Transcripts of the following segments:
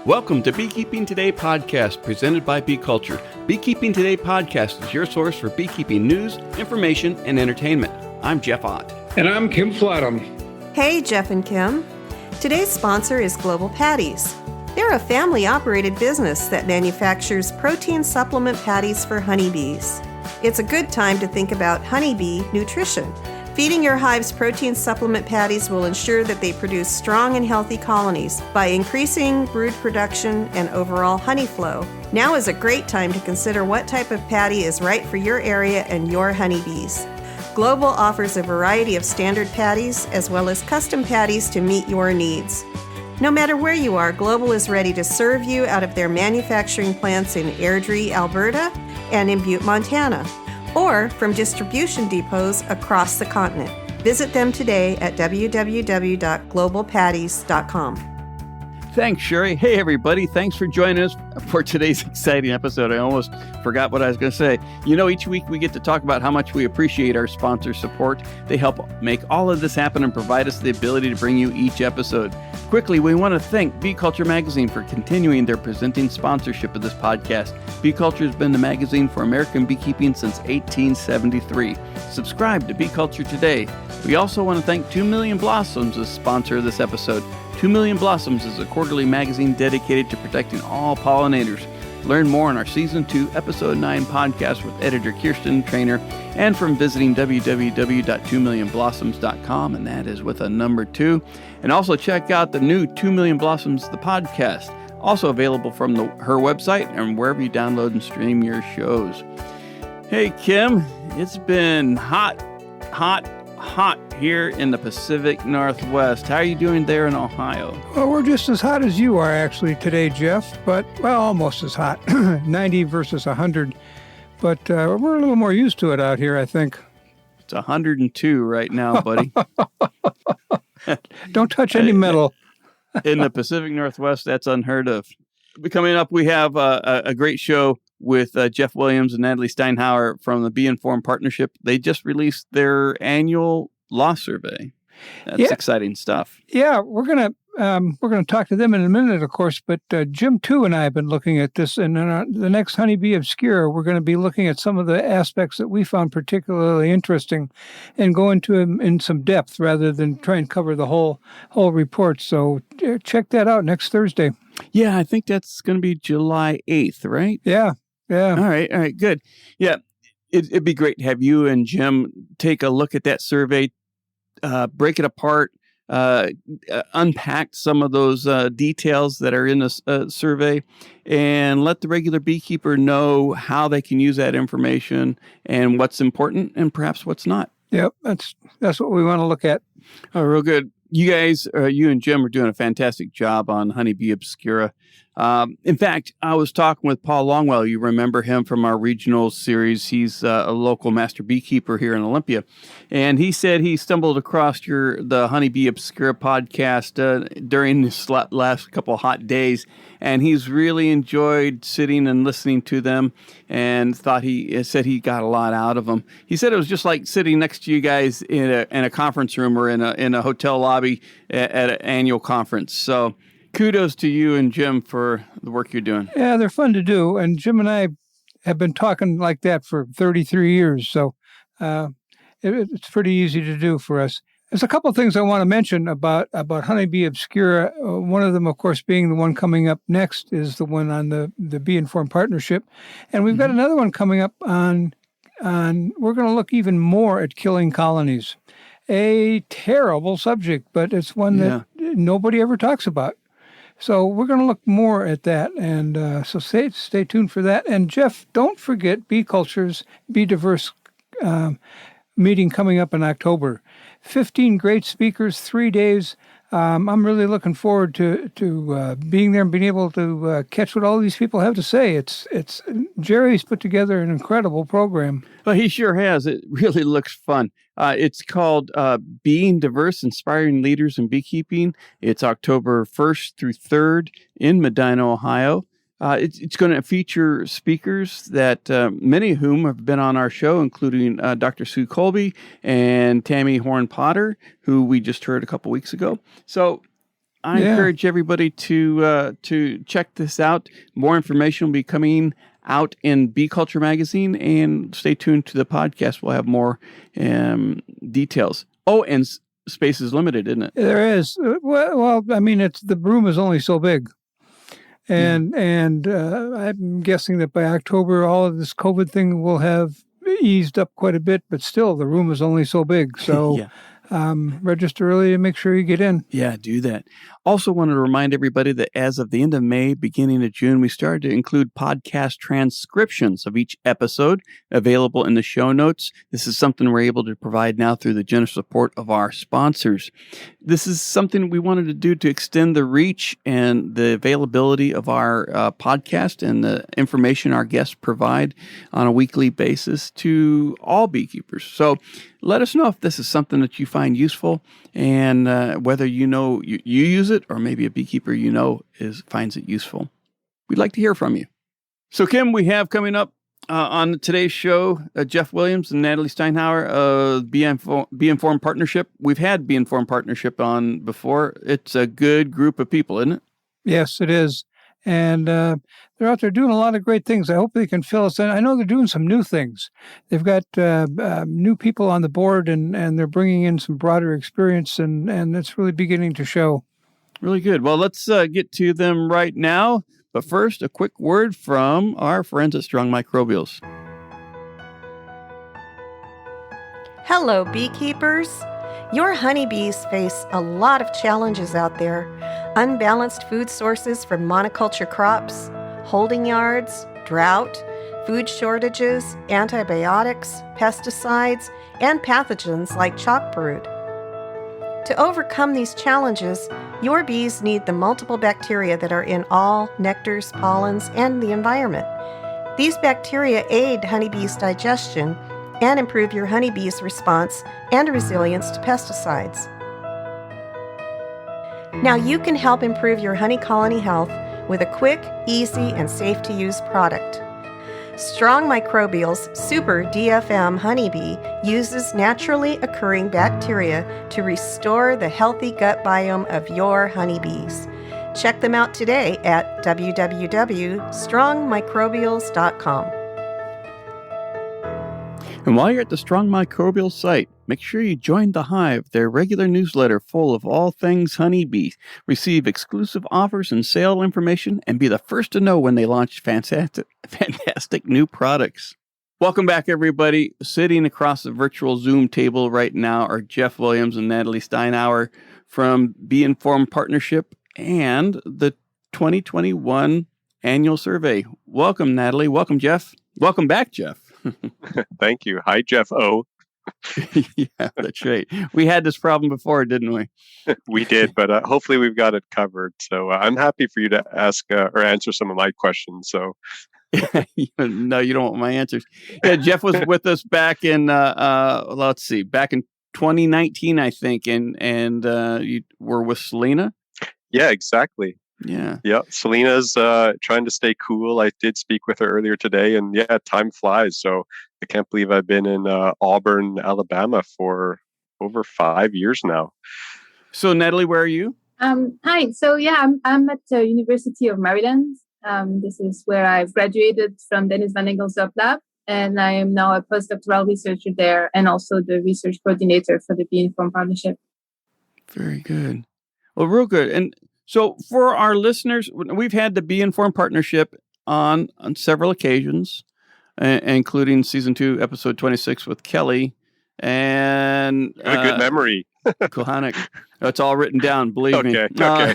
Welcome to Beekeeping Today podcast presented by Bee Culture. Beekeeping Today podcast is your source for beekeeping news, information, and entertainment. I'm Jeff Ott. And I'm Kim Flatham. Hey, Jeff and Kim. Today's sponsor is Global Patties. They're a family-operated business that manufactures protein supplement patties for honeybees. It's a good time to think about honeybee nutrition. Feeding your hives protein supplement patties will ensure that they produce strong and healthy colonies by increasing brood production and overall honey flow. Now is a great time to consider what type of patty is right for your area and your honeybees. Global offers a variety of standard patties as well as custom patties to meet your needs. No matter where you are, Global is ready to serve you out of their manufacturing plants in Airdrie, Alberta, and in Butte, Montana, or from distribution depots across the continent. Visit them today at www.globalpatties.com. Thanks, Sherry. Hey, everybody. Thanks for joining us for today's exciting episode. I almost forgot what I was going to say. You know, each week we get to talk about how much we appreciate our sponsor support. They help make all of this happen and provide us the ability to bring you each episode. Quickly, we want to thank Bee Culture Magazine for continuing their presenting sponsorship of this podcast. Bee Culture has been the magazine for American beekeeping since 1873. Subscribe to Bee Culture today. We also want to thank 2 Million Blossoms as sponsor of this episode. 2 Million Blossoms is a quarterly magazine dedicated to protecting all pollinators. Learn more on our Season 2, Episode 9 podcast with editor Kirsten Trainer and from visiting www.2millionblossoms.com, and that is with a number 2. And also check out the new 2 Million Blossoms, the podcast, also available from her website and wherever you download and stream your shows. Hey, Kim, it's been hot here in the Pacific Northwest. How are you doing there in Ohio? Well, we're just as hot as you are actually today, Jeff, but, well, almost as hot. 90 versus 100. But we're a little more used to it out here, I think. It's 102 right now, buddy. Don't touch any metal. In the Pacific Northwest, that's unheard of. Coming up, we have a great show with Geoff Williams and Nathalie Steinhauer from the Bee Informed Partnership. They just released their annual law survey. That's exciting stuff. Yeah, we're gonna talk to them in a minute, of course. But Jim too and I have been looking at this, and in the next Honeybee Obscura, we're going to be looking at some of the aspects that we found particularly interesting, and go into them in some depth rather than try and cover the whole report. So check that out next Thursday. Yeah, I think that's going to be July 8th, right? Yeah. All right, good. Yeah, it'd be great to have you and Jim take a look at that survey, break it apart, unpack some of those details that are in the survey, and let the regular beekeeper know how they can use that information and what's important and perhaps what's not. Yep, that's what we want to look at. Oh, real good. You guys, you and Jim are doing a fantastic job on Honeybee Obscura. In fact, I was talking with Paul Longwell. You remember him from our regional series. He's a local master beekeeper here in Olympia. And he said he stumbled across the Honeybee Obscura podcast during this last couple of hot days. And he's really enjoyed sitting and listening to them and said he got a lot out of them. He said it was just like sitting next to you guys in a conference room or in a hotel lobby at an annual conference. So kudos to you and Jim for the work you're doing. Yeah, they're fun to do. And Jim and I have been talking like that for 33 years. So it's pretty easy to do for us. There's a couple of things I want to mention about Honeybee Obscura. One of them, of course, being the one coming up next is the one on the Bee Informed Partnership. And we've got another one coming up on we're going to look even more at killing colonies. A terrible subject, but it's one that nobody ever talks about. So we're going to look more at that, and so stay tuned for that. And Jeff, don't forget Bee Culture's Be Diverse meeting coming up in October. 15 great speakers, 3 days. I'm really looking forward to being there and being able to catch what all these people have to say. It's Jerry's put together an incredible program. Well, he sure has. It really looks fun. It's called Being Diverse, Inspiring Leaders in Beekeeping. It's October 1st through 3rd in Medina, Ohio. It's going to feature speakers that many of whom have been on our show, including Dr. Sue Colby and Tammy Horn-Potter, who we just heard a couple weeks ago. So I encourage everybody to check this out. More information will be coming out in Bee Culture Magazine, and stay tuned to the podcast. We'll have more details. Oh, and space is limited, isn't it? There is. Well, I mean, the room is only so big. And I'm guessing that by October, all of this COVID thing will have eased up quite a bit, but still, the room is only so big. So register early and make sure you get in. Yeah, do that. Also wanted to remind everybody that as of the end of May, beginning of June, we started to include podcast transcriptions of each episode available in the show notes. This is something we're able to provide now through the generous support of our sponsors. This is something we wanted to do to extend the reach and the availability of our podcast and the information our guests provide on a weekly basis to all beekeepers. So let us know if this is something that you find useful, and whether you use it or maybe a beekeeper finds it useful. We'd like to hear from you. So, Kim, we have coming up on today's show, Geoff Williams and Nathalie Steinhauer of Bee Informed Partnership. We've had Bee Informed Partnership on before. It's a good group of people, isn't it? Yes, it is. And they're out there doing a lot of great things. I hope they can fill us in. I know they're doing some new things. They've got new people on the board, and they're bringing in some broader experience, and it's really beginning to show. Really good. Well, let's get to them right now. But first, a quick word from our friends at Strong Microbials. Hello, beekeepers. Your honeybees face a lot of challenges out there. Unbalanced food sources from monoculture crops, holding yards, drought, food shortages, antibiotics, pesticides, and pathogens like chalk brood. To overcome these challenges, your bees need the multiple bacteria that are in all nectars, pollens, and the environment. These bacteria aid honeybees' digestion and improve your honeybees' response and resilience to pesticides. Now you can help improve your honey colony health with a quick, easy, and safe-to-use product. Strong Microbials Super DFM Honeybee uses naturally occurring bacteria to restore the healthy gut biome of your honeybees. Check them out today at www.strongmicrobials.com. And while you're at the Strong Microbial site, make sure you join the Hive, their regular newsletter full of all things honeybee. Receive exclusive offers and sale information, and be the first to know when they launch fantastic new products. Welcome back, everybody. Sitting across the virtual Zoom table right now are Geoff Williams and Nathalie Steinhauer from Bee Informed Partnership and the 2021 annual survey. Welcome, Nathalie. Welcome, Geoff. Welcome back, Geoff. Thank you. Hi, Jeff O. Yeah, that's right. We had this problem before, didn't we? We did, but hopefully we've got it covered. So I'm happy for you to ask or answer some of my questions. So no, you don't want my answers. Yeah, Geoff was with us back in back in 2019, I think, and you were with Selena. Yeah, exactly. Yeah. Selena's trying to stay cool. I did speak with her earlier today, and time flies. So I can't believe I've been in Auburn, Alabama for over 5 years now. So Nathalie, where are you? Hi. So I'm at the University of Maryland. This is where I've graduated from Dennis Van Engel's lab, and I am now a postdoctoral researcher there, and also the research coordinator for the Bee Informed Partnership. Very good. Well, real good. And so for our listeners, we've had the Bee Informed Partnership on several occasions, including season 2, episode 26 with Kelly. And a good memory. Kohanic. It's all written down, believe me. Okay.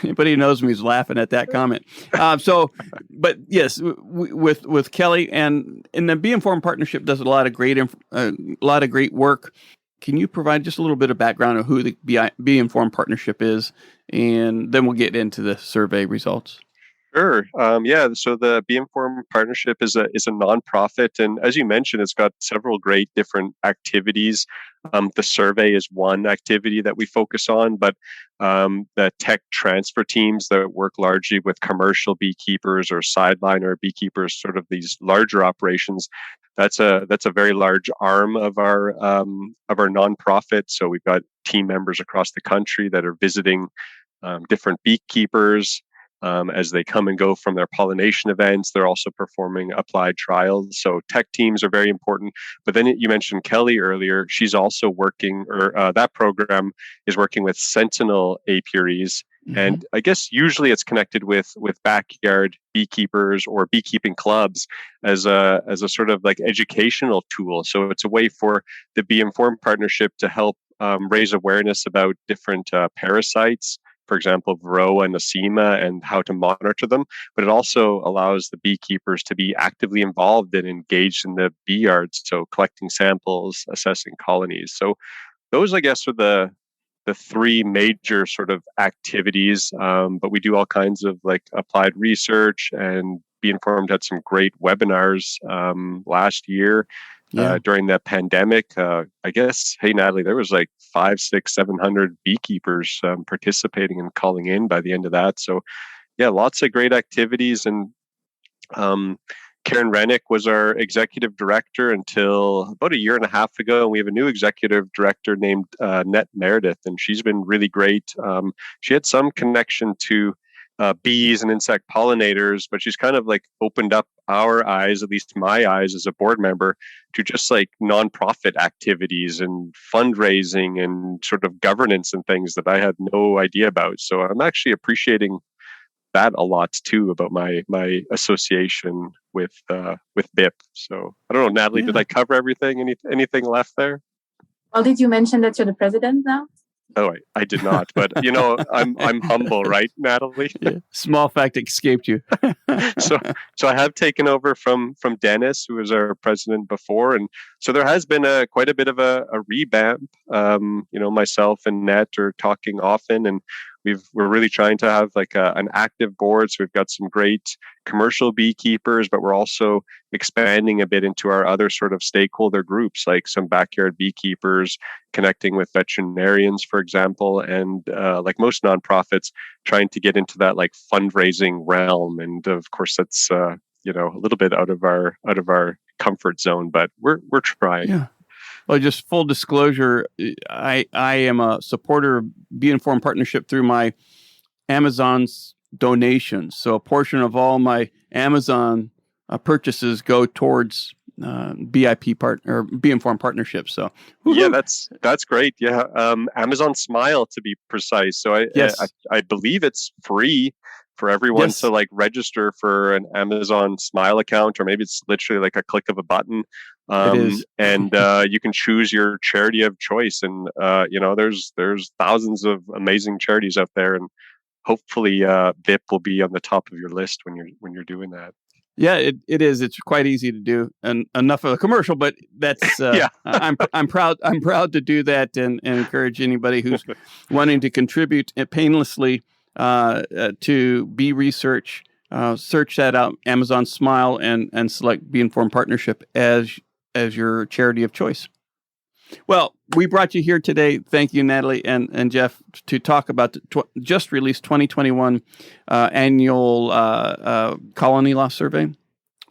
Anybody who knows me is laughing at that comment. But yes, with Kelly, and the Bee Informed Partnership does a lot of great work. Can you provide just a little bit of background on who the Bee Informed Partnership is, and then we'll get into the survey results? Sure. Yeah. So the Be Informed Partnership is a nonprofit, and as you mentioned, it's got several great different activities. The survey is one activity that we focus on, but the tech transfer teams that work largely with commercial beekeepers or sideliner beekeepers, sort of these larger operations, that's a very large arm of our nonprofit. So we've got team members across the country that are visiting different beekeepers. As they come and go from their pollination events, they're also performing applied trials. So tech teams are very important. But then you mentioned Kelly earlier. She's also working, or that program is working with sentinel apiaries. Mm-hmm. And I guess usually it's connected with backyard beekeepers or beekeeping clubs as a sort of like educational tool. So it's a way for the Be Informed Partnership to help raise awareness about different parasites, for example, Varroa and Nosema, and how to monitor them. But it also allows the beekeepers to be actively involved and engaged in the bee yards, so collecting samples, assessing colonies. So those, I guess, are the three major sort of activities. But we do all kinds of like applied research, and Be Informed had some great webinars last year. During the pandemic, I guess, hey, Nathalie, there was like 500, 600, 700 beekeepers participating and calling in by the end of that. So, yeah, lots of great activities. And Karen Rennick was our executive director until about a year and a half ago. And we have a new executive director named Net Meredith, and she's been really great. She had some connection to bees and insect pollinators, but she's kind of like opened up our eyes, at least my eyes as a board member, to just like nonprofit activities and fundraising and sort of governance and things that I had no idea about. So I'm actually appreciating that a lot too, about my association with BIP. So I don't know, Nathalie, did I cover everything? Anything left there? Well, did you mention that you're the president now? Oh, I did not, but I'm humble, right, Nathalie? Yeah. Small fact escaped you. So I have taken over from Dennis, who was our president before, and so there has been quite a bit of a revamp. Myself and Net are talking often, and we're really trying to have like an active board. So we've got some great commercial beekeepers, but we're also expanding a bit into our other sort of stakeholder groups, like some backyard beekeepers, connecting with veterinarians, for example, and like most nonprofits, trying to get into that like fundraising realm. And of course, that's a little bit out of our comfort zone, but we're trying. Yeah. Well, just full disclosure, I am a supporter of Be Informed Partnership through my Amazon's donations. So a portion of all my Amazon purchases go towards BIP or Be Informed Partnership. So yeah, that's great. Yeah, Amazon Smile to be precise. So I believe it's free for everyone to like register for an Amazon Smile account, or maybe it's literally like a click of a button. It is. And you can choose your charity of choice. And there's thousands of amazing charities out there, and hopefully BIP will be on the top of your list when you're doing that. Yeah, it is. It's quite easy to do, and enough of a commercial. But that's I'm proud to do that, and encourage anybody who's wanting to contribute painlessly to Bee Research. Search that out, Amazon Smile, and select Be Informed Partnership as your charity of choice. Well, we brought you here today. Thank you, Nathalie and Jeff, to talk about the just released 2021 annual colony loss survey.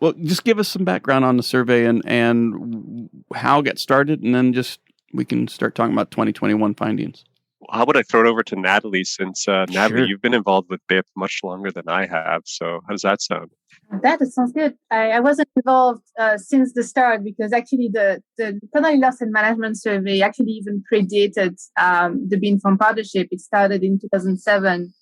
Well, just give us some background on the survey and how it got started, and then we can start talking about 2021 findings. How about I throw it over to Nathalie, since Nathalie, Sure. You've been involved with BIP much longer than I have. So how does that sound? That sounds good. I wasn't involved since the start, because actually the colony loss and management survey actually even predated the Be Informed Partnership. It started in 2007,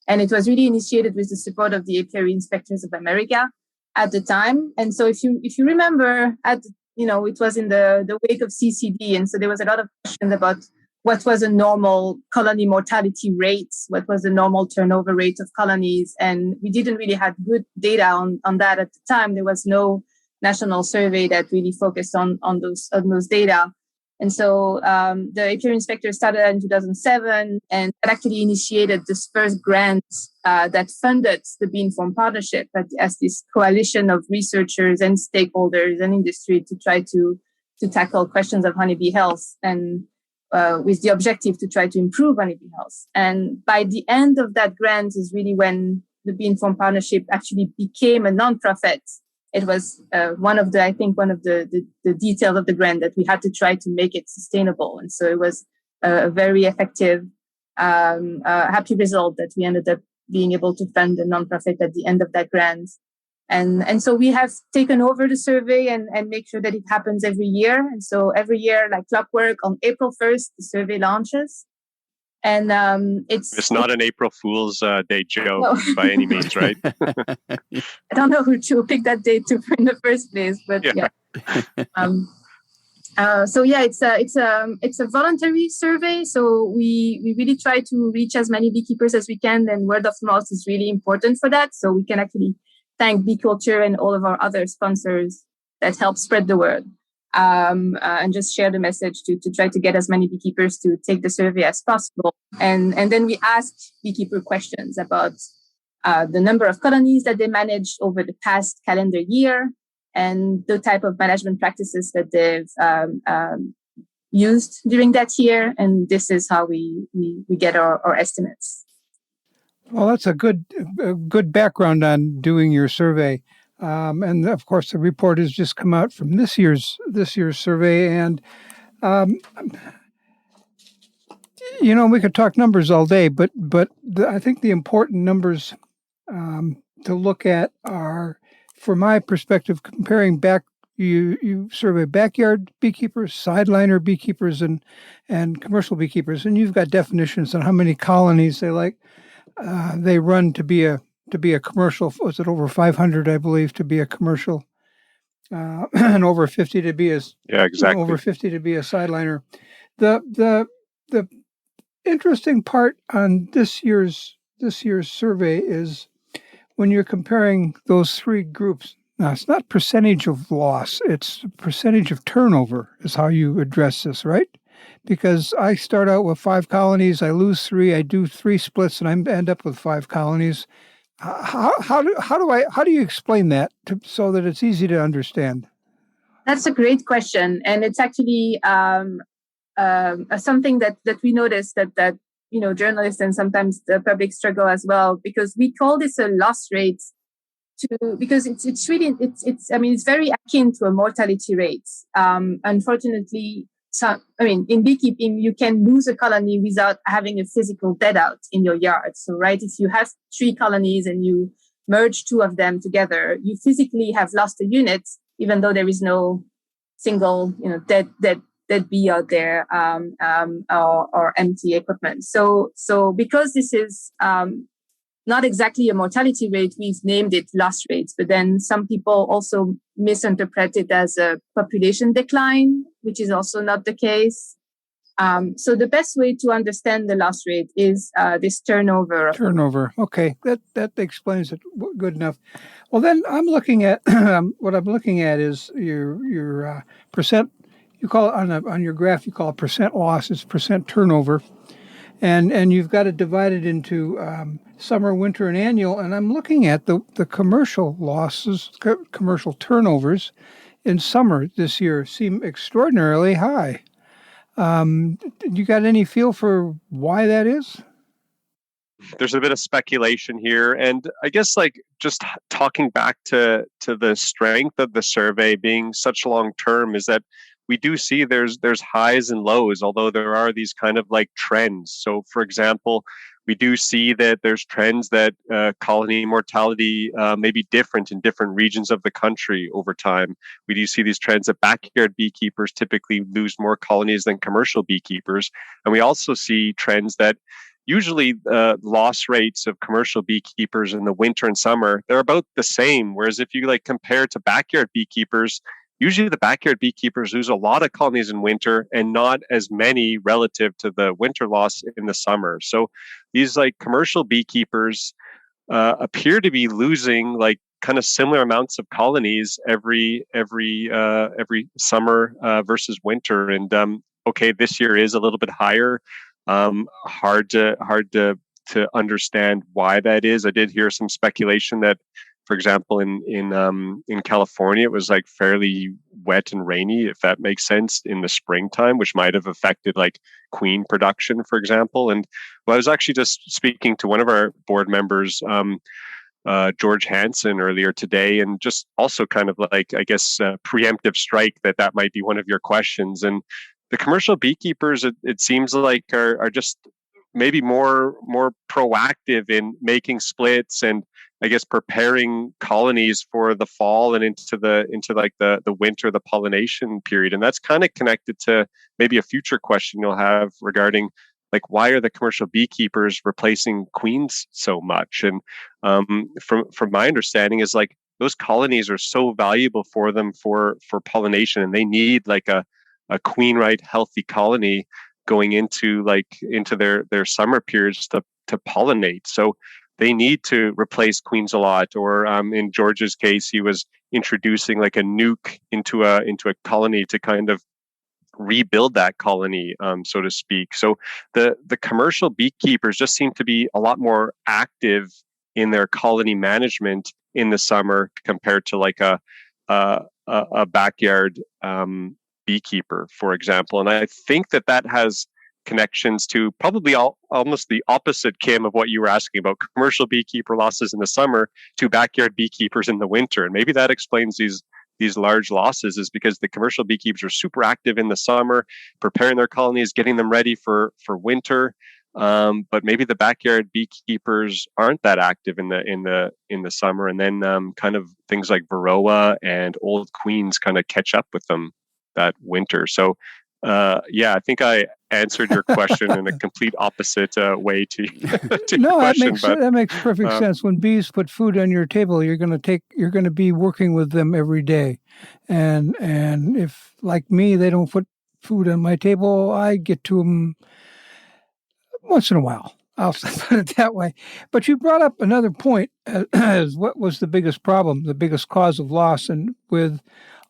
and it was really initiated with the support of the Apiary Inspectors of America at the time. And so if you remember, it was in the wake of CCD, and so there was a lot of questions about what was a normal colony mortality rate, what was the normal turnover rate of colonies. And we didn't really have good data on that at the time. There was no national survey that really focused on those data. And so the apiary inspector started in 2007, and that actually initiated this first grant that funded the Bee-Informed Partnership as this coalition of researchers and stakeholders and industry to try to tackle questions of honeybee health, and with the objective to try to improve honeybee health. And by the end of that grant is really when the Bee-Informed Partnership actually became a nonprofit. It was one of the details of the grant that we had to try to make it sustainable. And so it was a very effective, happy result that we ended up being able to fund the nonprofit at the end of that grant. And so we have taken over the survey and make sure that it happens every year. And so every year, like clockwork, on April 1st, the survey launches. And it's not an April Fool's Day joke by any means, right? I don't know who picked that date in the first place, but yeah. So yeah, it's a voluntary survey. So we really try to reach as many beekeepers as we can, and word of mouth is really important for that. So we can actually thank Bee Culture and all of our other sponsors that help spread the word. And just share the message to try to get as many beekeepers to take the survey as possible. And then we ask beekeeper questions about the number of colonies that they managed over the past calendar year and the type of management practices that they've used during that year. And this is how we get our estimates. Well, that's a good background on doing your survey. And of course, the report has just come out from this year's survey, and we could talk numbers all day, but I think the important numbers to look at are, from my perspective, comparing back. You survey backyard beekeepers, sideliner beekeepers, and commercial beekeepers, and you've got definitions on how many colonies they run to be a commercial. Was it over 500, I believe, to be a commercial, and over 50 to be over 50 to be a sideliner. The interesting part on this year's survey is when you're comparing those three groups. Now, it's not percentage of loss; it's percentage of turnover is how you address this, right? Because I start out with 5 colonies, I lose 3, I do 3 splits, and I end up with 5 colonies. How do you explain that so that it's easy to understand? That's a great question, and it's actually something that we noticed that journalists and sometimes the public struggle as well, because we call this a loss rate because it's really it's very akin to a mortality rate. Unfortunately, in beekeeping, you can lose a colony without having a physical dead out in your yard. So, right, if you have 3 colonies and you merge 2 of them together, you physically have lost a unit, even though there is no single, dead bee out there or empty equipment. So because this is not exactly a mortality rate, we've named it loss rates. But then some people also misinterpret it as a population decline, which is also not the case. So the best way to understand the loss rate is this turnover. Turnover. Okay, that explains it good enough. Well, then I'm looking at what I'm looking at is your percent. You call it on your graph. You call it percent loss. It's percent turnover, and you've got it divided into summer, winter, and annual. And I'm looking at the commercial losses, commercial turnovers in summer this year seem extraordinarily high. You got any feel for why that is? There's a bit of speculation here, and I guess just talking back to the strength of the survey being such long term is that we do see there's highs and lows, although there are these kind of trends. So, for example, we do see that there's trends that colony mortality may be different in different regions of the country over time. We do see these trends that backyard beekeepers typically lose more colonies than commercial beekeepers. And we also see trends that usually loss rates of commercial beekeepers in the winter and summer, they're about the same. Whereas if you compare to backyard beekeepers, usually the backyard beekeepers lose a lot of colonies in winter and not as many relative to the winter loss in the summer. So these commercial beekeepers appear to be losing kind of similar amounts of colonies every summer versus winter. And okay, this year is a little bit higher. Hard to understand why that is. I did hear some speculation that, for example, in California, it was like fairly wet and rainy, if that makes sense, in the springtime, which might have affected like queen production, for example. And I was actually just speaking to one of our board members, George Hansen, earlier today, and just also kind of like, I guess, preemptive strike that might be one of your questions. And the commercial beekeepers, it seems like are just maybe more proactive in making splits and, I guess, preparing colonies for the fall and into the winter, the pollination period. And that's kind of connected to maybe a future question you'll have regarding, like, why are the commercial beekeepers replacing queens so much? And from my understanding is, like, those colonies are so valuable for them for pollination, and they need like a queen right healthy colony going into their summer periods to pollinate. So they need to replace queens a lot. Or in George's case, he was introducing like a nuke into a colony to kind of rebuild that colony, so to speak. So the commercial beekeepers just seem to be a lot more active in their colony management in the summer compared to like a backyard beekeeper, for example. And I think that has connections to probably almost the opposite, Kim, of what you were asking about: commercial beekeeper losses in the summer to backyard beekeepers in the winter. And maybe that explains these large losses, is because the commercial beekeepers are super active in the summer, preparing their colonies, getting them ready for winter. But maybe the backyard beekeepers aren't that active in the summer, and then kind of things like varroa and old queens kind of catch up with them that winter. So I think I answered your question in a complete opposite way to no, your question. That makes perfect sense. When bees put food on your table, you're going to be working with them every day, and if, like me, they don't put food on my table, I get to them once in a while. I'll put it that way. But you brought up another point as what was the biggest problem, the biggest cause of loss, and with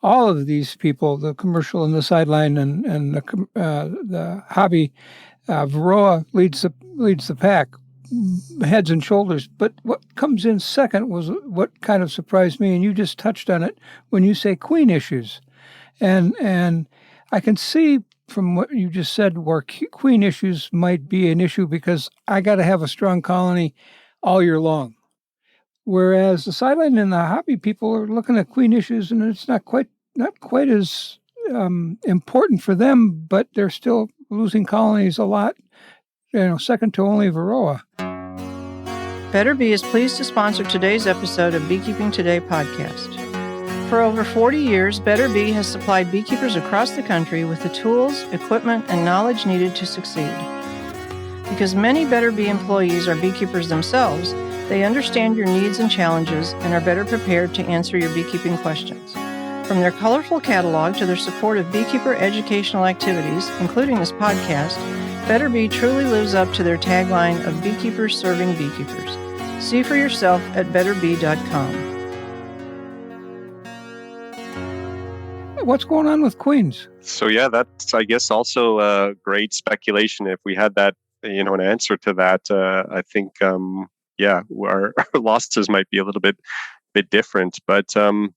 all of these people, the commercial and the sideline and the hobby, varroa leads the pack, heads and shoulders. But what comes in second was what kind of surprised me, and you just touched on it when you say queen issues, and I can see from what you just said where queen issues might be an issue, because I got to have a strong colony all year long. Whereas the sideline and the hobby people are looking at queen issues, and it's not quite as important for them, but they're still losing colonies a lot, second to only varroa. Better Bee is pleased to sponsor today's episode of Beekeeping Today podcast. For over 40 years, Better Bee has supplied beekeepers across the country with the tools, equipment, and knowledge needed to succeed. Because many Better Bee employees are beekeepers themselves, they understand your needs and challenges and are better prepared to answer your beekeeping questions. From their colorful catalog to their support of beekeeper educational activities, including this podcast, Better Bee truly lives up to their tagline of beekeepers serving beekeepers. See for yourself at betterbee.com. What's going on with queens? So that's, I guess, also a great speculation. If we had that, an answer to that, I think, our losses might be a little bit different. But I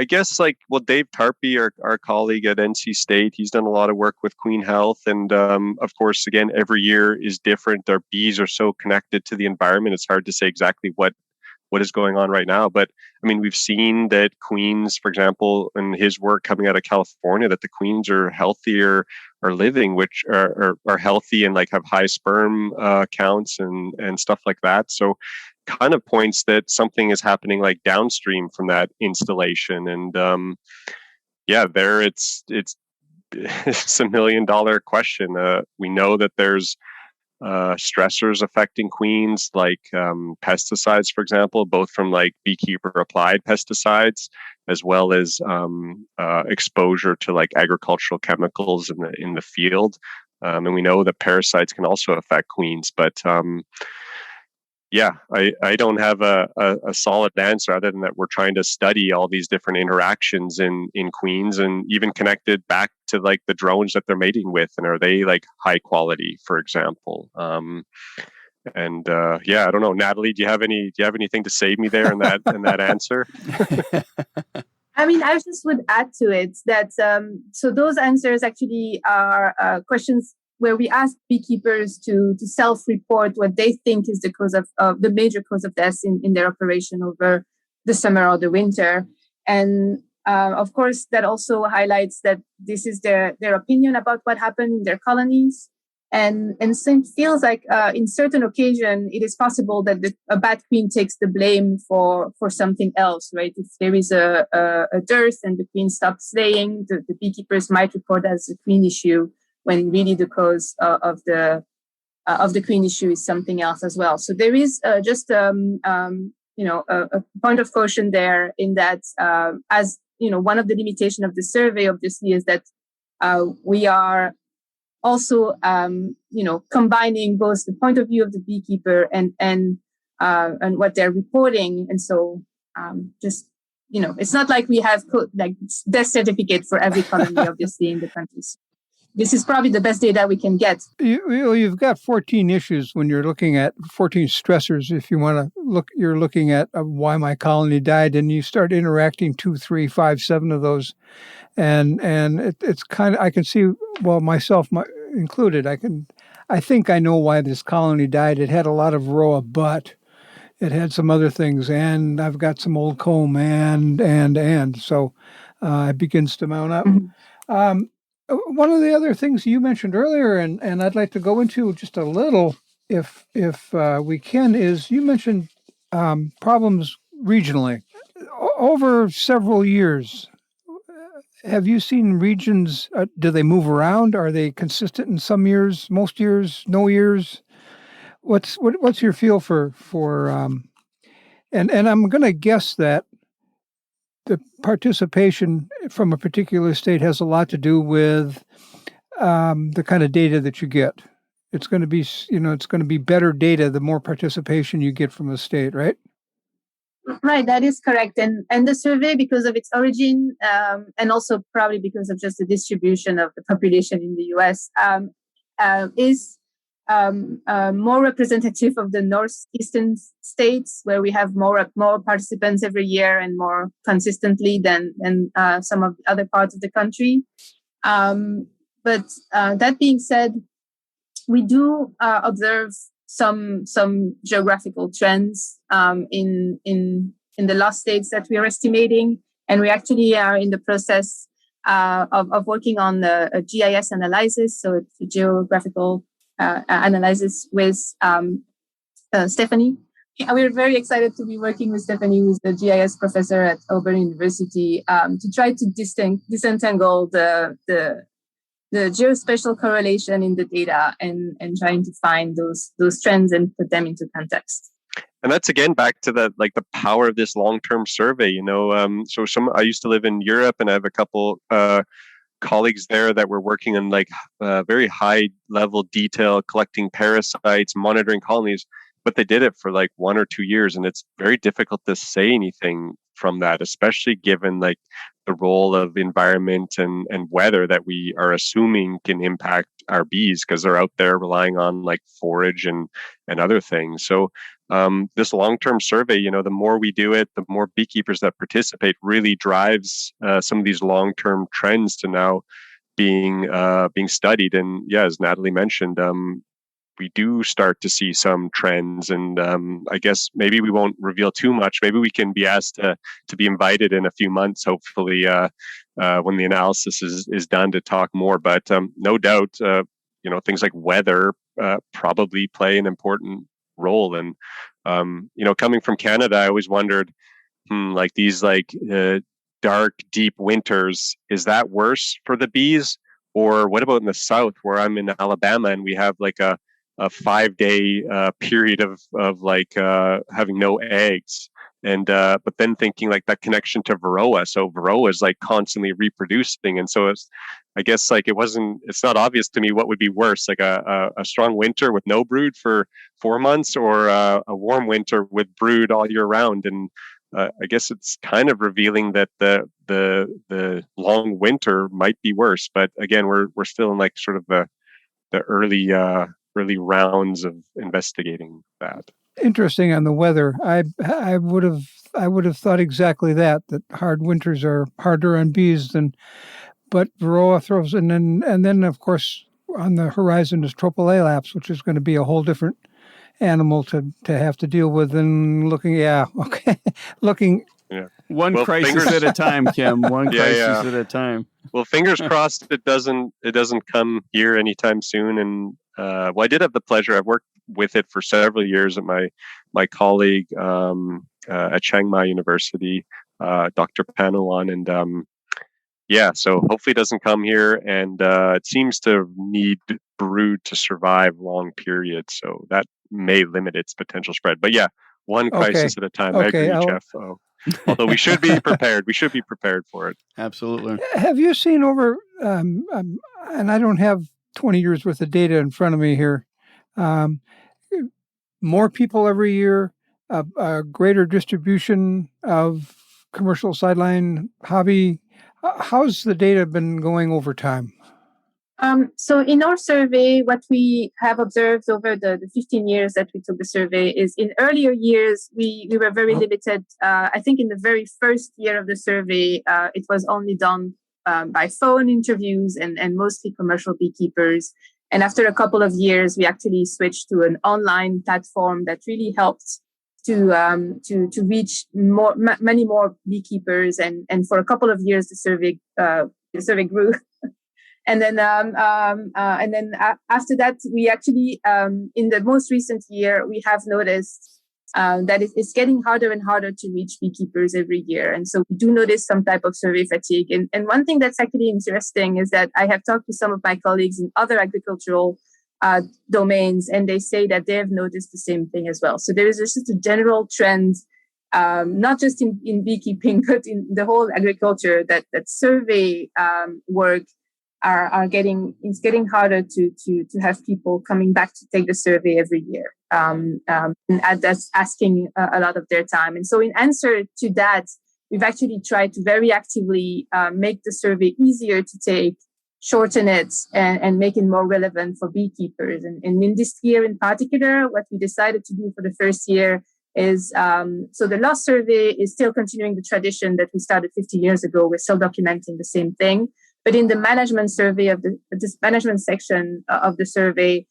guess, Dave Tarpey, our colleague at NC State, he's done a lot of work with queen health. And of course, again, every year is different. Our bees are so connected to the environment. It's hard to say exactly what is going on right now. But I mean, we've seen that queens, for example, in his work coming out of California, that the queens are healthier, are living, which are healthy and have high sperm counts and stuff like that. So kind of points that something is happening downstream from that installation. And it's it's $1 million question. We know that there's stressors affecting queens, like pesticides, for example, both from beekeeper applied pesticides, as well as exposure to agricultural chemicals in the field. And we know that parasites can also affect queens. But Yeah, I don't have a solid answer other than that we're trying to study all these different interactions in queens, and even connected back to like the drones that they're mating with, and are they like high quality, for example. Yeah, I don't know, Nathalie, do you have anything to save me there in that answer? I mean, I just would add to it that so those answers actually are questions where we ask beekeepers to self-report what they think is the cause of the major cause of death in their operation over the summer or the winter. And of course, that also highlights that this is their opinion about what happened in their colonies. And so it feels like in certain occasion, it is possible that a bad queen takes the blame for something else, right? If there is a dearth and the queen stops laying, the beekeepers might report as a queen issue, when really the cause of the queen issue is something else as well. So there is just a point of caution there, in that as you know, one of the limitations of the survey obviously is that we are also combining both the point of view of the beekeeper and what they're reporting. And so just it's not like we have like death certificate for every colony obviously in the countries. This is probably the best data we can get. You've got 14 issues when you're looking at 14 stressors. If you want to look, you're looking at why my colony died, and you start interacting 2, 3, 5, 7 of those. And it's kind of, I can see, well, myself included, I think I know why this colony died. It had a lot of varroa, but it had some other things, and I've got some old comb, and so it begins to mount up. Mm-hmm. One of the other things you mentioned earlier, and I'd like to go into just a little, if we can, is you mentioned problems regionally. Over several years, have you seen regions, do they move around? Are they consistent in some years, most years, no years? What's your feel for and I'm going to guess that the participation from a particular state has a lot to do with the kind of data that you get. It's going to be, it's going to be better data the more participation you get from a state, right? Right, that is correct. And the survey, because of its origin, and also probably because of just the distribution of the population in the U.S., is more representative of the northeastern states, where we have more participants every year and more consistently than some of the other parts of the country. But that being said, we do observe some geographical trends in the lost states that we are estimating, and we actually are in the process of working on a GIS analysis, so it's a geographical analysis with Stephanie. We're very excited to be working with Stephanie, who's the GIS professor at Auburn University, to try to disentangle the geospatial correlation in the data and trying to find those trends and put them into context. And that's again back to the power of this long-term survey. So I used to live in Europe, and I have a couple colleagues there that were working on very high level detail, collecting parasites, monitoring colonies, but they did it for 1 or 2 years, and it's very difficult to say anything from that, especially given the role of environment and weather that we are assuming can impact our bees, because they're out there relying on forage and other things. So this long-term survey, the more we do it, the more beekeepers that participate really drives some of these long-term trends to now being studied. And yeah, as Nathalie mentioned, we do start to see some trends, and I guess maybe we won't reveal too much. Maybe we can be asked to be invited in a few months, hopefully, when the analysis is done, to talk more. But no doubt, things like weather probably play an important role. And coming from Canada, I always wondered, these dark, deep winters, is that worse for the bees? Or what about in the South, where I'm in Alabama, and we have a 5-day period of having no eggs? And but then thinking like that connection to Varroa. So Varroa is like constantly reproducing, and so I guess like it's not obvious to me what would be worse, like a strong winter with no brood for 4 months, or a warm winter with brood all year round. And I guess it's kind of revealing that the long winter might be worse. But again, we're still in like sort of the early rounds of investigating that. Interesting on the weather. I would have thought exactly that hard winters are harder on bees but Varroa throws in, and then of course on the horizon is Tropalaelaps, which is going to be a whole different animal to have to deal with. And looking. One crisis at a time, Kim. One crisis at a time. Well, fingers crossed it doesn't come here anytime soon. And I did have the pleasure. I've worked with it for several years at my colleague at Chiang Mai University, Dr. Panawan, and so hopefully it doesn't come here. And it seems to need brood to survive long periods, so that may limit its potential spread. But one crisis at a time. Okay, I agree, Jeff. Although we should be prepared. We should be prepared for it. Absolutely. Have you seen over, and I don't have 20 years worth of data in front of me here, more people every year, a greater distribution of commercial sideline hobby? How's the data been going over time? So in our survey, what we have observed over the 15 years that we took the survey is in earlier years, we were very limited. I think in the very first year of the survey, it was only done by phone interviews and mostly commercial beekeepers. And after a couple of years, we actually switched to an online platform that really helped to reach many more beekeepers. And for a couple of years, the survey grew. And then after that, we actually, in the most recent year, we have noticed that it's getting harder and harder to reach beekeepers every year. And so we do notice some type of survey fatigue. And one thing that's actually interesting is that I have talked to some of my colleagues in other agricultural domains, and they say that they have noticed the same thing as well. So there is just a general trend, not just in beekeeping, but in the whole agriculture, that survey work it's getting harder to have people coming back to take the survey every year. And that's asking a lot of their time. And so in answer to that, we've actually tried to very actively make the survey easier to take, shorten it, and make it more relevant for beekeepers. And in this year in particular, what we decided to do for the first year is, so the last survey is still continuing the tradition that we started 50 years ago. We're still documenting the same thing. But in the management survey this management section of the survey,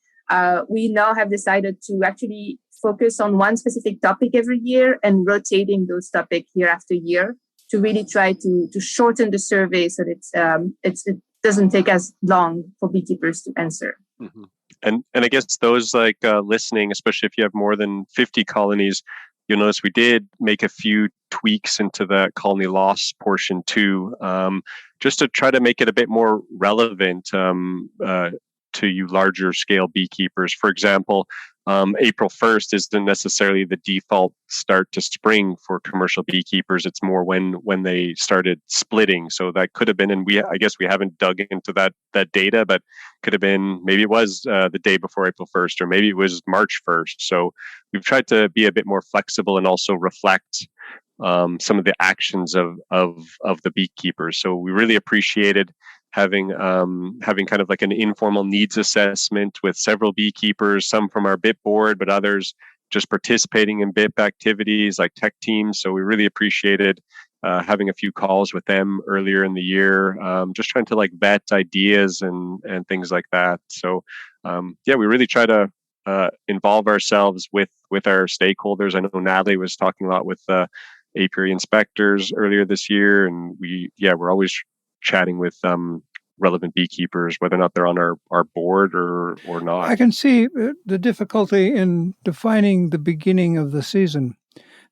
we now have decided to actually focus on one specific topic every year and rotating those topics year after year to really try to shorten the survey so that it doesn't take as long for beekeepers to answer. Mm-hmm. And I guess those listening, especially if you have more than 50 colonies, you'll notice we did make a few tweaks into the colony loss portion too, just to try to make it a bit more relevant to you larger scale beekeepers. For example, April 1st isn't necessarily the default start to spring for commercial beekeepers. It's more when they started splitting. So that could have been, and I guess we haven't dug into that data, but could have been, maybe it was the day before April 1st, or maybe it was March 1st. So we've tried to be a bit more flexible and also reflect some of the actions of the beekeepers. So we really appreciated having kind of like an informal needs assessment with several beekeepers, some from our BIP board, but others just participating in BIP activities like tech teams. So we really appreciated having a few calls with them earlier in the year, just trying to like vet ideas and things like that. So we really try to involve ourselves with our stakeholders. I know Nathalie was talking a lot with apiary inspectors earlier this year, and we're always chatting with relevant beekeepers, whether or not they're on our board or not. I can see the difficulty in defining the beginning of the season.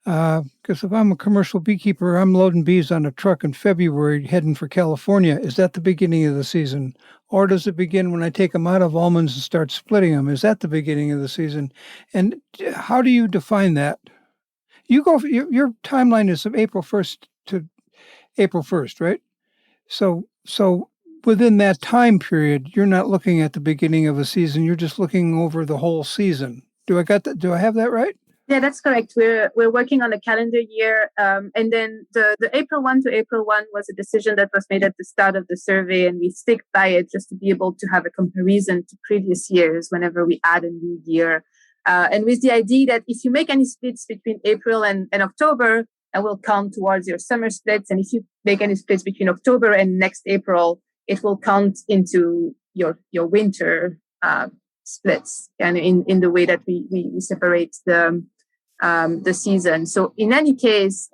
Because if I'm a commercial beekeeper, I'm loading bees on a truck in February heading for California. Is that the beginning of the season? Or does it begin when I take them out of almonds and start splitting them? Is that the beginning of the season? And how do you define that? Your timeline is from April 1st to April 1st, right? So within that time period, you're not looking at the beginning of a season. You're just looking over the whole season. Do I have that right? Yeah, that's correct. We're working on a calendar year, and then the April 1 to April 1 was a decision that was made at the start of the survey, and we stick by it just to be able to have a comparison to previous years whenever we add a new year. And with the idea that if you make any splits between April and October, that will count towards your summer splits. And if you make any splits between October and next April, it will count into your winter splits, and in the way that we separate the season. So in any case,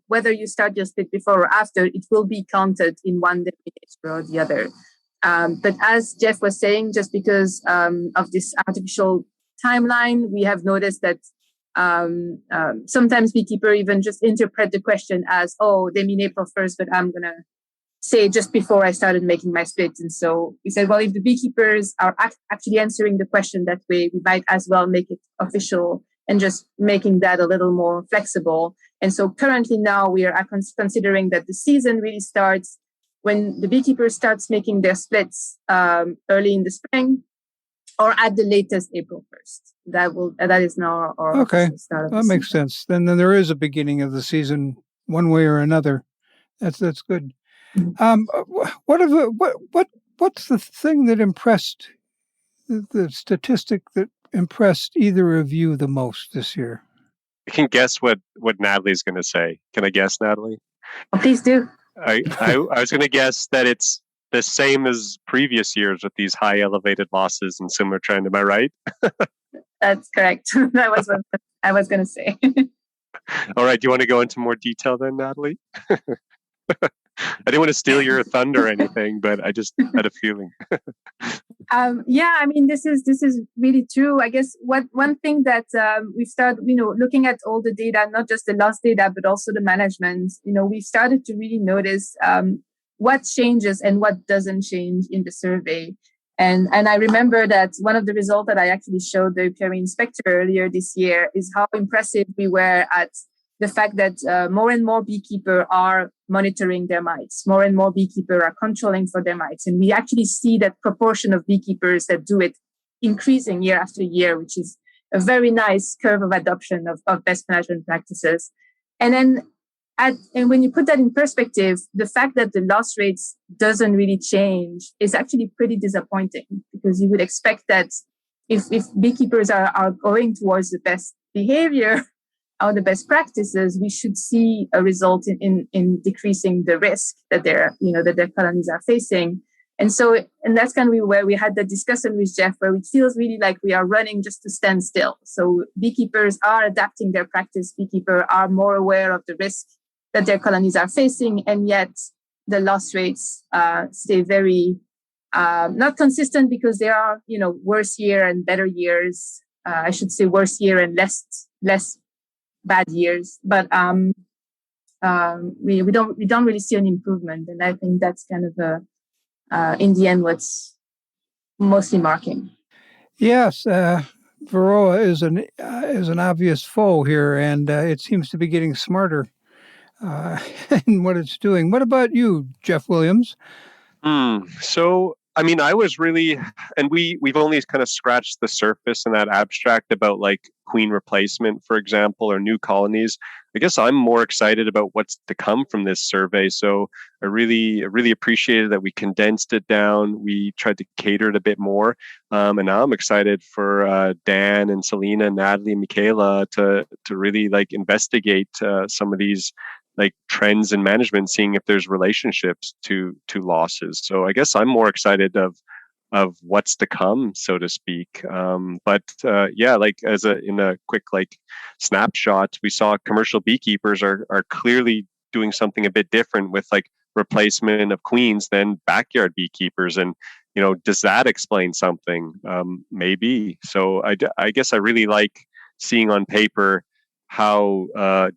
whether you start your split before or after, it will be counted in one denominator or the other. But as Jeff was saying, just because of this artificial timeline, we have noticed that sometimes beekeepers even just interpret the question as, oh, they mean April 1st, but I'm going to say just before I started making my split. And so we said, well, if the beekeepers are actually answering the question that way, we might as well make it official and just making that a little more flexible. And so currently now we are considering that the season really starts when the beekeeper starts making their splits early in the spring or at the latest April 1st. That is now our okay. Start of that makes season. sense. Then there is a beginning of the season one way or another. That's good. What's the thing that impressed the statistic that impressed either of you the most this year? I can guess what Nathalie's going to say. Can I guess, Nathalie? Oh, please do. I was going to guess that it's the same as previous years with these high elevated losses and similar trend. Am I right? That's correct. That was what I was going to say. All right. Do you want to go into more detail then, Nathalie? I didn't want to steal your thunder or anything, but I just had a feeling. Yeah, I mean, this is really true. I guess one thing that we started, looking at all the data, not just the loss data, but also the management, we started to really notice what changes and what doesn't change in the survey. And I remember that one of the results that I actually showed the peer inspector earlier this year is how impressive we were at the fact that more and more beekeepers are monitoring their mites. More and more beekeepers are controlling for their mites. And we actually see that proportion of beekeepers that do it increasing year after year, which is a very nice curve of adoption of best management practices. And then and when you put that in perspective, the fact that the loss rates doesn't really change is actually pretty disappointing, because you would expect that if beekeepers are going towards the best behavior or the best practices, we should see a result in decreasing the risk that their colonies are facing. And that's kind of where we had the discussion with Jeff, where it feels really like we are running just to stand still. So beekeepers are adapting their practice. Beekeepers are more aware of the risk that their colonies are facing, and yet the loss rates stay very not consistent, because there are worse year and better years. I should say worse year and less bad years, but we don't really see an improvement, and I think that's kind of in the end what's mostly marking. Yes, Varroa is an obvious foe here, and it seems to be getting smarter in what it's doing. What about you, Jeff Williams? So, I mean, I was really, and we've only kind of scratched the surface in that abstract about like queen replacement, for example, or new colonies. I guess I'm more excited about what's to come from this survey. So I really appreciated that we condensed it down. We tried to cater it a bit more. And now I'm excited for Dan and Selena, and Nathalie and Michaela to really like investigate some of these like trends in management, seeing if there's relationships to losses. So I guess I'm more excited of what's to come, so to speak. But like in a quick like snapshot, we saw commercial beekeepers are clearly doing something a bit different with like replacement of queens than backyard beekeepers. And does that explain something? Maybe. So I guess I really like seeing on paper how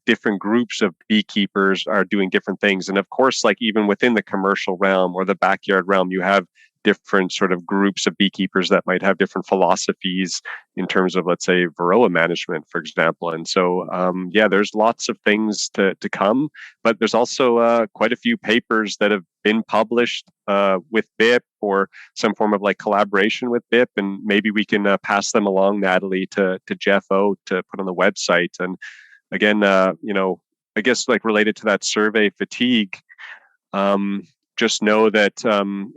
different groups of beekeepers are doing different things. And of course, like even within the commercial realm or the backyard realm, you have different sort of groups of beekeepers that might have different philosophies in terms of, let's say, varroa management, for example. And so, there's lots of things to come, but there's also quite a few papers that have been published with BIP or some form of like collaboration with BIP. And maybe we can pass them along, Nathalie, to Jeff O to put on the website. And again, I guess like related to that survey fatigue, just know that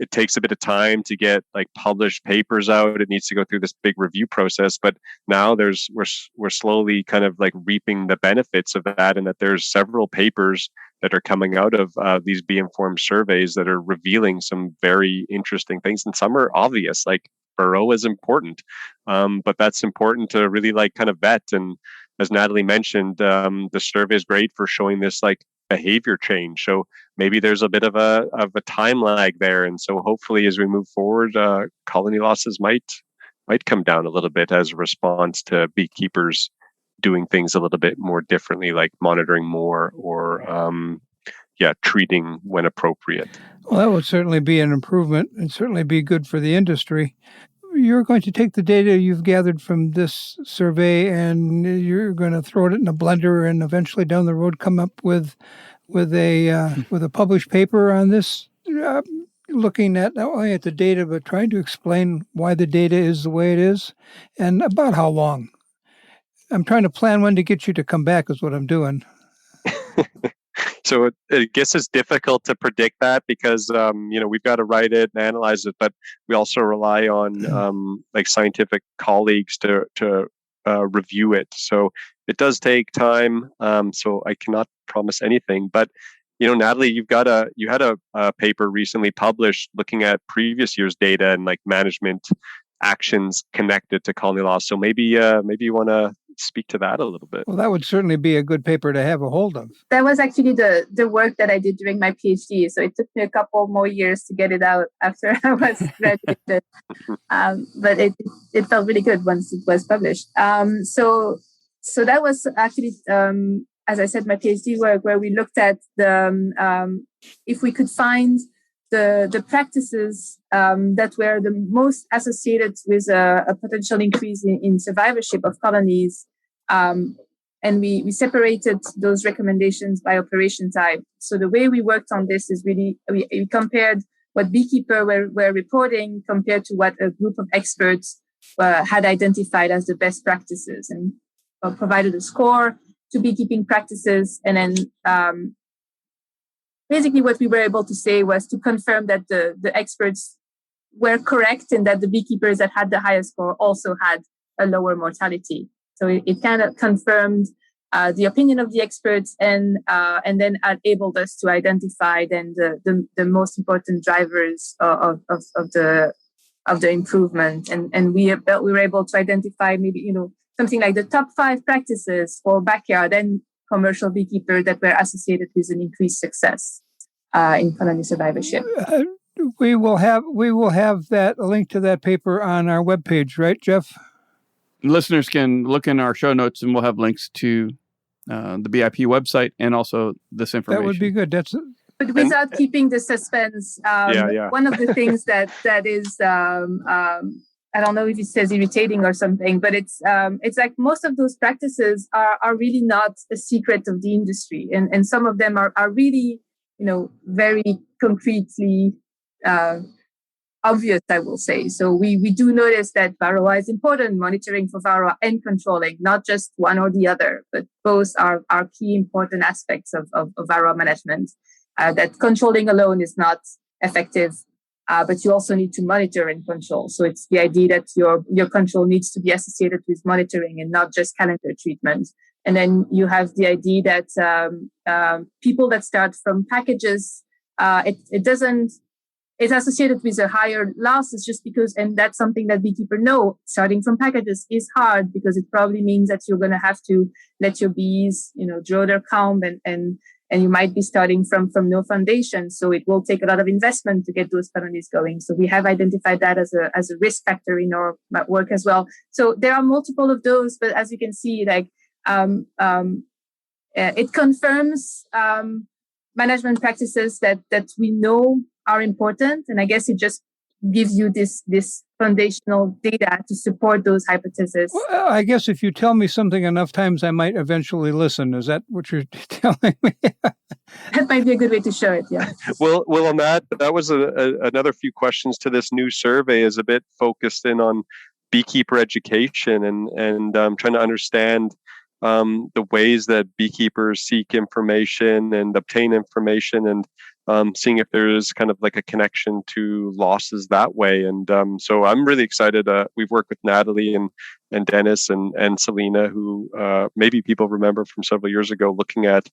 it takes a bit of time to get like published papers out. It needs to go through this big review process. But now we're slowly kind of like reaping the benefits of that, and that there's several papers that are coming out of these Bee Informed surveys that are revealing some very interesting things, and some are obvious, like varroa is important, but that's important to really like kind of vet. And as Nathalie mentioned, the survey is great for showing this like behavior change. So maybe there's a bit of a time lag there, and so hopefully as we move forward, colony losses might come down a little bit as a response to beekeepers doing things a little bit more differently, like monitoring more or treating when appropriate. Well, that would certainly be an improvement and certainly be good for the industry. You're going to take the data you've gathered from this survey and you're going to throw it in a blender and eventually down the road come up with a published paper on this, looking at not only at the data but trying to explain why the data is the way it is and about how long. I'm trying to plan when to get you to come back is what I'm doing. So I guess it's difficult to predict that because, we've got to write it and analyze it, but we also rely on like scientific colleagues to review it. So it does take time. So I cannot promise anything, but Nathalie, you had a paper recently published looking at previous year's data and like management actions connected to colony loss. So maybe you want to speak to that a little bit. Well, that would certainly be a good paper to have a hold of. That was actually the work that I did during my PhD. So it took me a couple more years to get it out after I was graduated. But it felt really good once it was published. So that was actually, as I said, my PhD work where we looked at if we could find the practices that were the most associated with a potential increase in survivorship of colonies. And we separated those recommendations by operation type. So the way we worked on this is really, we compared what beekeepers were reporting compared to what a group of experts had identified as the best practices, and provided a score to beekeeping practices. And then basically what we were able to say was to confirm that the experts were correct and that the beekeepers that had the highest score also had a lower mortality. So it kind of confirmed the opinion of the experts and then enabled us to identify then the most important drivers of the improvement. And we were able to identify maybe, something like the top 5 practices for backyard and commercial beekeepers that were associated with an increased success in colony survivorship. We will have that a link to that paper on our webpage, right, Jeff? Listeners can look in our show notes, and we'll have links to the BIP website and also this information. That would be good. But without keeping the suspense, one of the things that is, I don't know if it says irritating or something, but it's like most of those practices are really not a secret of the industry, and some of them are really, very concretely obvious, I will say. So we do notice that varroa is important, monitoring for varroa and controlling, not just one or the other, but both are key important aspects of varroa management. That controlling alone is not effective, but you also need to monitor and control. So it's the idea that your control needs to be associated with monitoring and not just calendar treatment. And then you have the idea that people that start from packages, it's associated with a higher losses just because, and that's something that beekeepers know, starting from packages is hard because it probably means that you're going to have to let your bees, draw their comb and you might be starting from no foundation. So it will take a lot of investment to get those colonies going. So we have identified that as a risk factor in our work as well. So there are multiple of those, but as you can see, it confirms management practices that we know are important. And I guess it just gives you this foundational data to support those hypotheses. Well, I guess if you tell me something enough times, I might eventually listen. Is that what you're telling me? That might be a good way to show it, yeah. Well, on that was another few questions to this new survey is a bit focused in on beekeeper education and trying to understand the ways that beekeepers seek information and obtain information and seeing if there is kind of like a connection to losses that way. And so I'm really excited. We've worked with Nathalie and Dennis and Selena, who maybe people remember from several years ago, looking at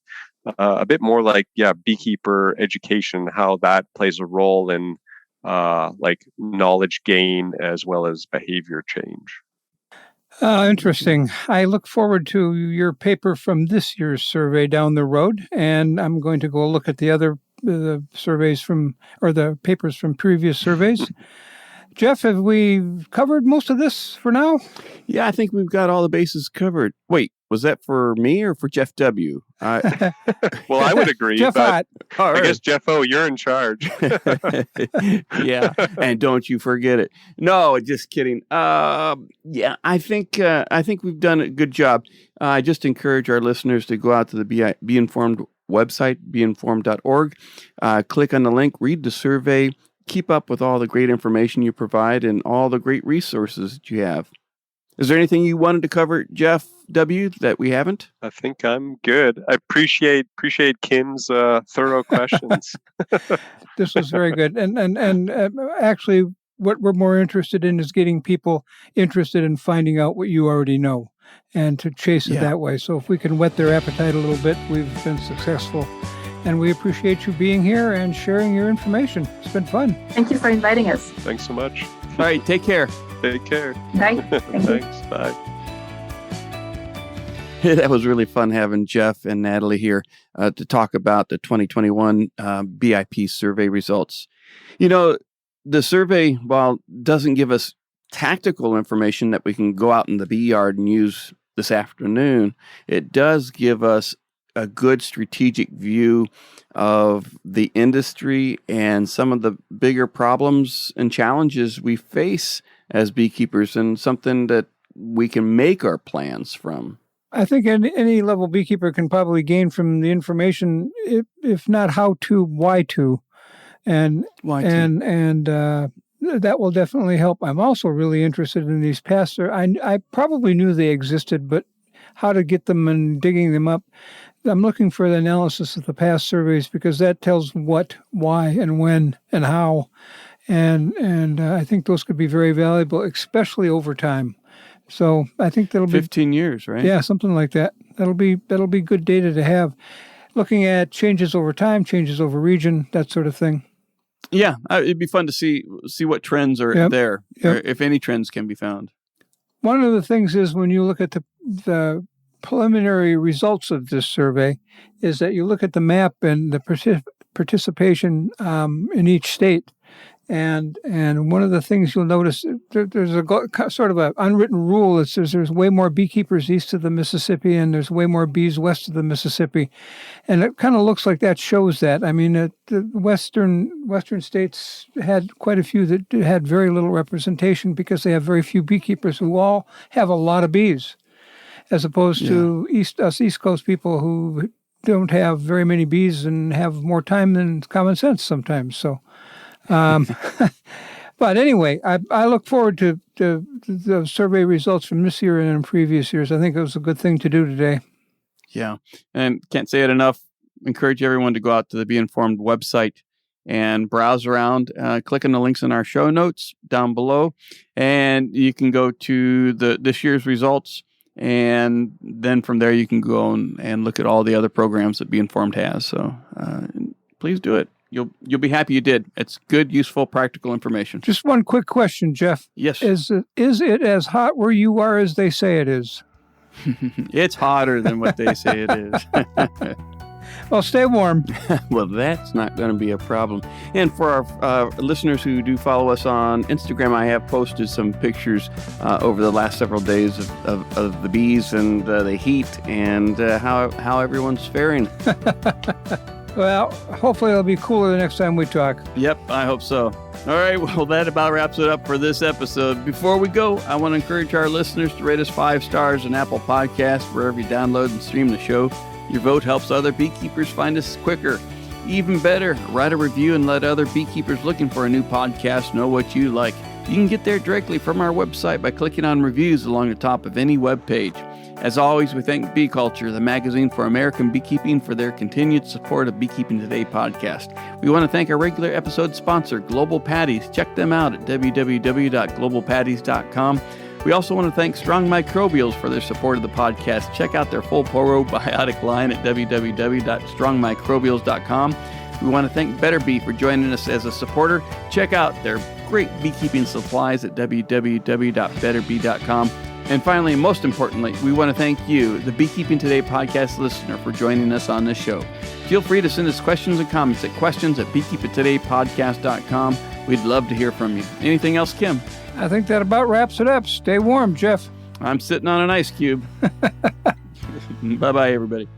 a bit more like, beekeeper education, how that plays a role in like knowledge gain as well as behavior change. Interesting. I look forward to your paper from this year's survey down the road, and I'm going to go look at the surveys the papers from previous surveys. Jeff, have we covered most of this for now? Yeah, I think we've got all the bases covered. Wait, was that for me or for Jeff W? Well, I would agree. Jeff but Hott. I guess, Jeff O., you're in charge. Yeah, and don't you forget it. No, just kidding. Yeah, I think we've done a good job. I just encourage our listeners to go out to the Be Informed website, beinformed.org. Click on the link, read the survey, keep up with all the great information you provide and all the great resources that you have. Is there anything you wanted to cover, Jeff W., that we haven't? I think I'm good. I appreciate Kim's thorough questions. This was very good. And actually, what we're more interested in is getting people interested in finding out what you already know and to chase it that way. So if we can whet their appetite a little bit, we've been successful. And we appreciate you being here and sharing your information. It's been fun. Thank you for inviting us. Thanks so much. All right, take care. Take care. Bye. Thanks. Bye. That was really fun having Jeff and Nathalie here to talk about the 2021 BIP survey results. You know, the survey, while doesn't give us tactical information that we can go out in the bee yard and use this afternoon, it does give us a good strategic view of the industry and some of the bigger problems and challenges we face as beekeepers, and something that we can make our plans from. I think any level beekeeper can probably gain from the information, if not how to, why to, and that will definitely help. I'm also really interested in these past. I probably knew they existed, but how to get them and digging them up. I'm looking for the analysis of the past surveys because that tells what, why, and when, and how, and I think those could be very valuable, especially over time. So I think that'll be 15 years, right? Yeah, something like that. That'll be good data to have. Looking at changes over time, changes over region, that sort of thing. Yeah, it'd be fun to see what trends are there, or if any trends can be found. One of the things is when you look at the preliminary results of this survey is that you look at the map and the participation in each state. And one of the things you'll notice, there's a sort of an unwritten rule that says there's way more beekeepers east of the Mississippi and there's way more bees west of the Mississippi. And it kind of looks like that shows that. I mean, the western states had quite a few that had very little representation because they have very few beekeepers who all have a lot of bees, as opposed to us East Coast people who don't have very many bees and have more time than common sense sometimes. So. But anyway, I look forward to the survey results from this year and in previous years. I think it was a good thing to do today. Yeah, and can't say it enough. Encourage everyone to go out to the Be Informed website and browse around. Click on the links in our show notes down below, and you can go to this year's results. And then from there, you can go and look at all the other programs that Be Informed has. So please do it. You'll be happy you did. It's good, useful, practical information. Just one quick question, Jeff. Yes. Is it as hot where you are as they say it is? It's hotter than what they say it is. Well, stay warm. Well, that's not going to be a problem. And for our listeners who do follow us on Instagram, I have posted some pictures over the last several days of the bees and the heat and how everyone's faring. Well, hopefully it'll be cooler the next time we talk. Yep, I hope so. All right, well, that about wraps it up for this episode. Before we go, I want to encourage our listeners to rate us 5 stars on Apple Podcasts, wherever you download and stream the show. Your vote helps other beekeepers find us quicker. Even better, write a review and let other beekeepers looking for a new podcast know what you like. You can get there directly from our website by clicking on reviews along the top of any web page. As always, we thank Bee Culture, the magazine for American beekeeping, for their continued support of Beekeeping Today podcast. We want to thank our regular episode sponsor, Global Patties. Check them out at www.globalpatties.com. We also want to thank Strong Microbials for their support of the podcast. Check out their full probiotic line at www.strongmicrobials.com. We want to thank Better Bee for joining us as a supporter. Check out their great beekeeping supplies at www.betterbee.com. And finally, and most importantly, we want to thank you, the Beekeeping Today podcast listener, for joining us on this show. Feel free to send us questions and comments at questions@beekeepingtodaypodcast.com. We'd love to hear from you. Anything else, Kim? I think that about wraps it up. Stay warm, Jeff. I'm sitting on an ice cube. Bye-bye, everybody.